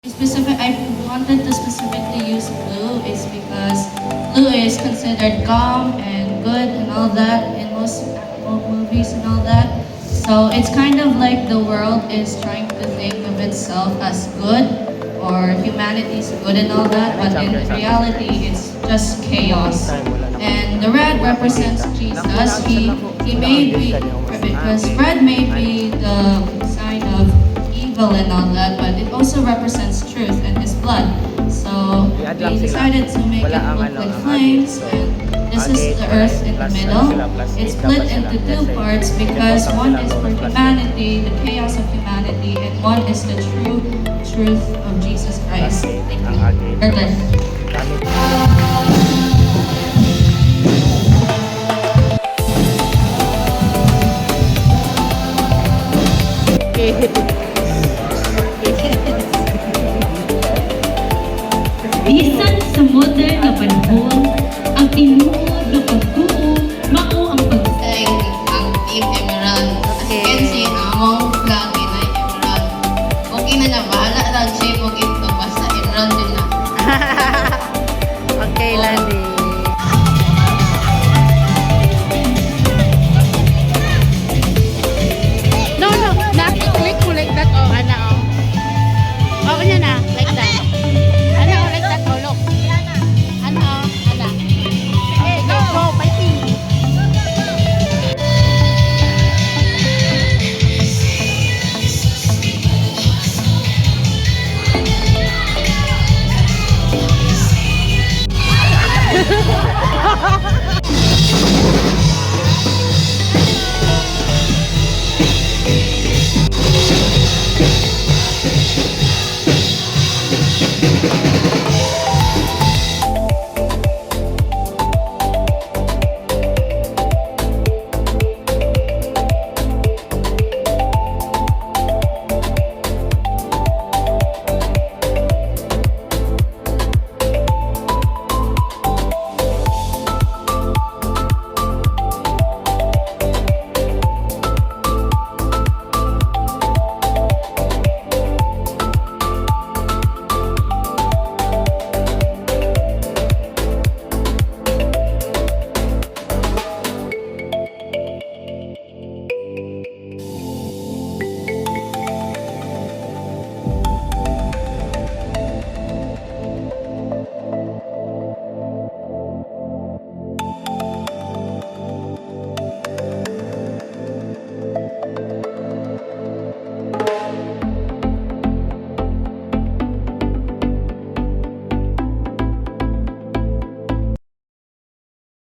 I wanted to specifically use blue is because blue is considered calm and good and all that in most animal movies and all that. So it's kind of like the world is trying to think of itself as good or humanity is good and all that, but in reality it's just chaos. And the red represents Jesus. He made me, because red may be the sign of evil and all that, but it also represents truth and His blood. So we decided to make it look like flames, and this is the earth in the middle. It's split into two parts because one is for humanity, the chaos of humanity, and one is the true truth of Jesus Christ. Thank you. We're good. Bisan sa modern na panahon, ang tinuod na pagtuo, mao ang Ay, ang Team Emerald. As you can see, among vlog na Emerald. Okay na na, bahala lang siya mo ito. Basta Emerald din na. Okay, Lani. No, click mo like that. Oh, ana, oh. Oh, yan na, like that. Ana, oh, like that. Oh, look. Ana, oh, ana. Okay, go, fighting.